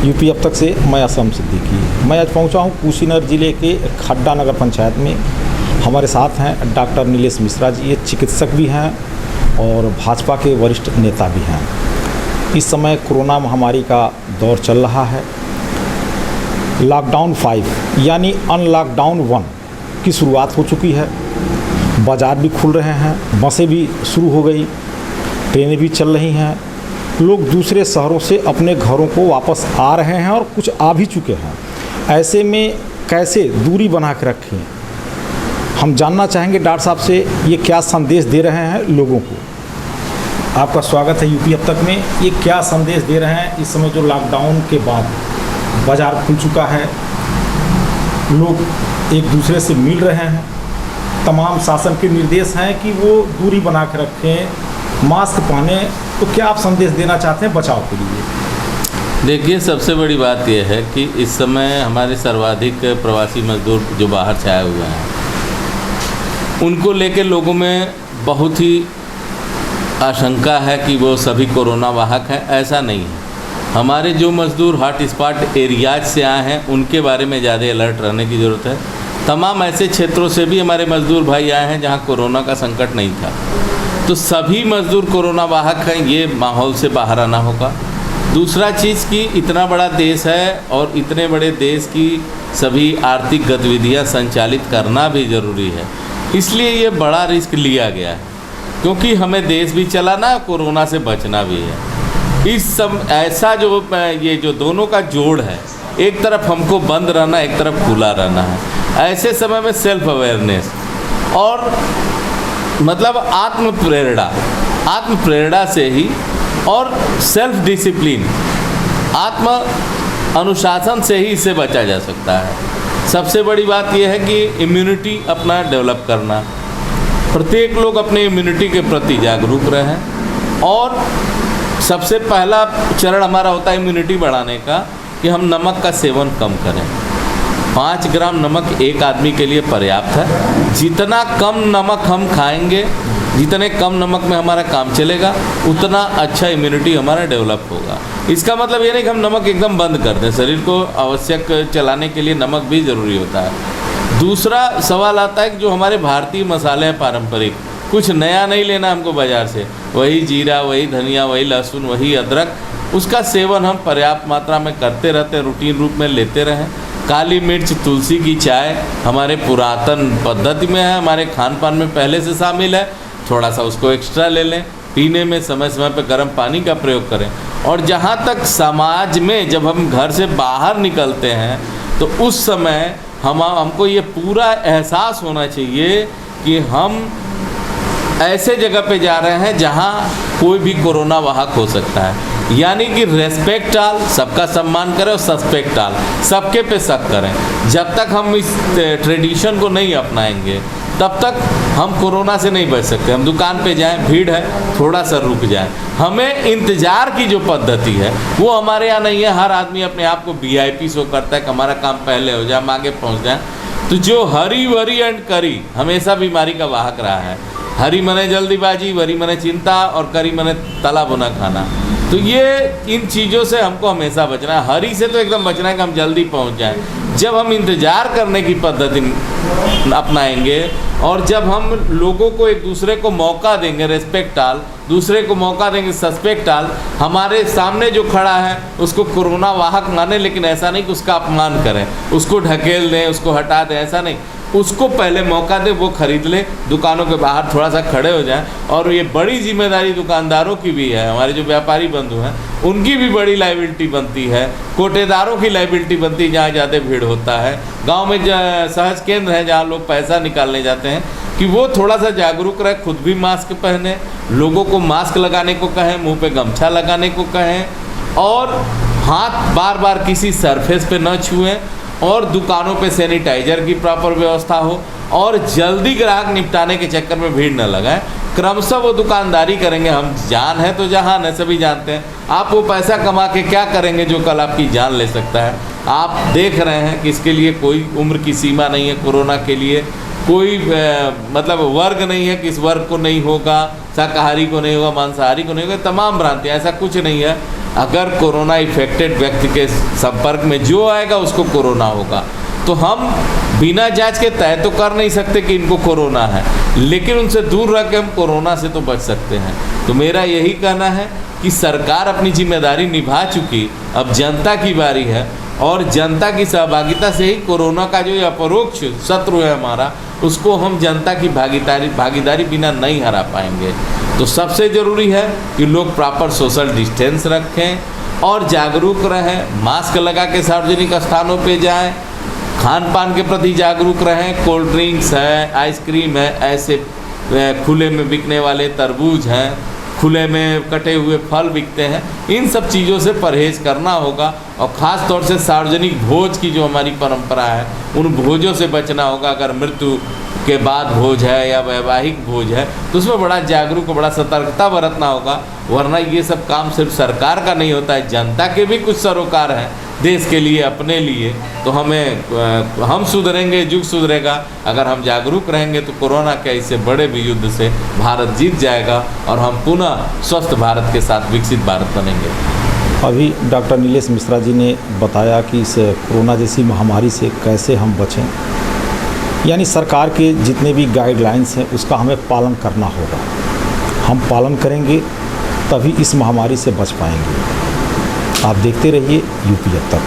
UP अब तक से मैं असम सिद्दीकी। मैं आज पहुंचा हूं कुशीनगर जिले के खड्डा नगर पंचायत में। हमारे साथ हैं डॉक्टर नीलेश मिश्रा जी, ये चिकित्सक भी हैं और भाजपा के वरिष्ठ नेता भी हैं। इस समय कोरोना महामारी का दौर चल रहा है। लॉकडाउन 5 यानी अनलॉकडाउन 1 की शुरुआत हो चुकी है। बाज़ार भी खुल रहे हैं, बसें भी शुरू हो गई, ट्रेनें भी चल रही हैं। लोग दूसरे शहरों से अपने घरों को वापस आ रहे हैं और कुछ आ भी चुके हैं। ऐसे में कैसे दूरी बना के रखें, हम जानना चाहेंगे डॉक्टर साहब से। ये क्या संदेश दे रहे हैं लोगों को? आपका स्वागत है यूपी अब तक में। ये क्या संदेश दे रहे हैं इस समय जो लॉकडाउन के बाद बाज़ार खुल चुका है, लोग एक दूसरे से मिल रहे हैं, तमाम शासन के निर्देश हैं कि वो दूरी बना के रखें, मास्क पहने, तो क्या आप संदेश देना चाहते हैं बचाव के लिए? देखिए, सबसे बड़ी बात यह है कि इस समय हमारे सर्वाधिक प्रवासी मजदूर जो बाहर से आए हुए हैं, उनको लेकर लोगों में बहुत ही आशंका है कि वो सभी कोरोना वाहक हैं। ऐसा नहीं है। हमारे जो मजदूर हॉट स्पॉट एरियाज से आए हैं, उनके बारे में ज़्यादा अलर्ट रहने की ज़रूरत है। तमाम ऐसे क्षेत्रों से भी हमारे मजदूर भाई आए हैं जहाँ कोरोना का संकट नहीं था, तो सभी मजदूर कोरोना वाहक हैं। ये माहौल से बाहर आना होगा। दूसरा चीज़ कि इतना बड़ा देश है और इतने बड़े देश की सभी आर्थिक गतिविधियां संचालित करना भी ज़रूरी है। इसलिए ये बड़ा रिस्क लिया गया है, क्योंकि हमें देश भी चलाना है, कोरोना से बचना भी है। इस सब ऐसा ये जो दोनों का जोड़ है, एक तरफ हमको बंद रहना, एक तरफ खुला रहना है। ऐसे समय में सेल्फ अवेयरनेस और मतलब आत्म प्रेरणा से ही, और सेल्फ डिसिप्लिन, आत्म अनुशासन से ही इससे बचा जा सकता है। सबसे बड़ी बात यह है कि इम्यूनिटी अपना डेवलप करना। प्रत्येक लोग अपने इम्यूनिटी के प्रति जागरूक रहें और सबसे पहला चरण हमारा होता है इम्यूनिटी बढ़ाने का कि हम नमक का सेवन कम करें। 5 ग्राम नमक एक आदमी के लिए पर्याप्त है। जितना कम नमक हम खाएंगे, जितने कम नमक में हमारा काम चलेगा, उतना अच्छा इम्यूनिटी हमारा डेवलप होगा। इसका मतलब ये नहीं कि हम नमक एकदम बंद कर दें। शरीर को आवश्यक चलाने के लिए नमक भी ज़रूरी होता है। दूसरा सवाल आता है कि जो हमारे भारतीय मसाले हैं पारंपरिक, कुछ नया नहीं लेना हमको बाज़ार से। वही जीरा, वही धनिया, वही लहसुन, वही अदरक, उसका सेवन हम पर्याप्त मात्रा में करते रहते, रूटीन रूप में लेते रहें। काली मिर्च, तुलसी की चाय हमारे पुरातन पद्धति में है, हमारे खान पान में पहले से शामिल है। थोड़ा सा उसको एक्स्ट्रा ले लें। पीने में समय समय पर गर्म पानी का प्रयोग करें। और जहाँ तक समाज में जब हम घर से बाहर निकलते हैं, तो उस समय हमको ये पूरा एहसास होना चाहिए कि हम ऐसे जगह पे जा रहे हैं जहाँ कोई भी कोरोना वाहक हो सकता है। यानी कि रेस्पेक्ट आल, सबका सम्मान करें, और सस्पेक्ट आल, सबके पे शक करें। जब तक हम इस ट्रेडिशन को नहीं अपनाएंगे, तब तक हम कोरोना से नहीं बच सकते। हम दुकान पे जाएं, भीड़ है, थोड़ा सा रुक जाएं। हमें इंतज़ार की जो पद्धति है वो हमारे यहाँ नहीं है। हर आदमी अपने आप को VIP शो करता है कि हमारा काम पहले हो जाए, हम आगे पहुँच जाएँ। तो जो हरी वरी एंड करी हमेशा बीमारी का वाहक रहा है। हरी मने जल्दीबाजी, वरी मने चिंता, और करी मने तला भुना खाना। तो ये इन चीज़ों से हमको हमेशा बचना है। हरी से तो एकदम बचना है कि हम जल्दी पहुंच जाएं। जब हम इंतज़ार करने की पद्धति अपनाएंगे और जब हम लोगों को एक दूसरे को मौका देंगे, रेस्पेक्ट आल, दूसरे को मौका देंगे, सस्पेक्ट आल, हमारे सामने जो खड़ा है उसको कोरोना वाहक माने, लेकिन ऐसा नहीं कि उसका अपमान करें, उसको ढकेल दें, उसको हटा दें, ऐसा नहीं। उसको पहले मौका दे, वो खरीद ले, दुकानों के बाहर थोड़ा सा खड़े हो जाएं। और ये बड़ी जिम्मेदारी दुकानदारों की भी है। हमारे जो व्यापारी बंधु हैं, उनकी भी बड़ी लायबिलिटी बनती है। कोटेदारों की लायबिलिटी बनती है जहाँ ज़्यादा भीड़ होता है। गांव में सहज केंद्र है जहाँ लोग पैसा निकालने जाते हैं, कि वो थोड़ा सा जागरूक रहे, खुद भी मास्क पहने, लोगों को मास्क लगाने को कहें, मुँह पर गमछा लगाने को कहें, और हाथ बार बार किसी सरफेस पे न छुएं, और दुकानों पे सैनिटाइजर की प्रॉपर व्यवस्था हो, और जल्दी ग्राहक निपटाने के चक्कर में भीड़ न लगाएं। क्रमशः वो दुकानदारी करेंगे। हम जान है तो जहान है, सभी जानते हैं। आप वो पैसा कमा के क्या करेंगे जो कल आपकी जान ले सकता है? आप देख रहे हैं कि इसके लिए कोई उम्र की सीमा नहीं है। कोरोना के लिए कोई मतलब वर्ग नहीं है कि इस वर्ग को नहीं होगा, शाकाहारी को नहीं होगा, मांसाहारी को नहीं होगा, तमाम भ्रांतियाँ, ऐसा कुछ नहीं है। अगर कोरोना इफेक्टेड व्यक्ति के संपर्क में जो आएगा उसको कोरोना होगा, तो हम बिना जांच के तय तो कर नहीं सकते कि इनको कोरोना है, लेकिन उनसे दूर रह के हम कोरोना से तो बच सकते हैं। तो मेरा यही कहना है कि सरकार अपनी जिम्मेदारी निभा चुकी, अब जनता की बारी है और जनता की सहभागिता से ही कोरोना का जो ये अपरोक्ष शत्रु है हमारा, उसको हम जनता की भागीदारी बिना नहीं हरा पाएंगे। तो सबसे ज़रूरी है कि लोग प्रॉपर सोशल डिस्टेंस रखें और जागरूक रहें, मास्क लगा के सार्वजनिक स्थानों पे जाएं, खान पान के प्रति जागरूक रहें। कोल्ड ड्रिंक्स है, आइसक्रीम है, ऐसे खुले में बिकने वाले तरबूज हैं, खुले में कटे हुए फल बिकते हैं, इन सब चीज़ों से परहेज़ करना होगा। और ख़ास तौर से सार्वजनिक भोज की जो हमारी परंपरा है, उन भोजों से बचना होगा। अगर मृत्यु के बाद भोज है या वैवाहिक भोज है तो उसमें बड़ा जागरूक और बड़ा सतर्कता बरतना होगा, वरना ये सब काम सिर्फ सरकार का नहीं होता है, जनता के भी कुछ सरोकार हैं देश के लिए, अपने लिए। तो हम सुधरेंगे, युग सुधरेगा। अगर हम जागरूक रहेंगे तो कोरोना के इससे बड़े भी युद्ध से भारत जीत जाएगा और हम पुनः स्वस्थ भारत के साथ विकसित भारत बनेंगे। अभी डॉक्टर नीलेश मिश्रा जी ने बताया कि इस कोरोना जैसी महामारी से कैसे हम बचें, यानी सरकार के जितने भी गाइडलाइंस हैं उसका हमें पालन करना होगा। हम पालन करेंगे तभी इस महामारी से बच पाएंगे। आप देखते रहिए यूपी अब तक।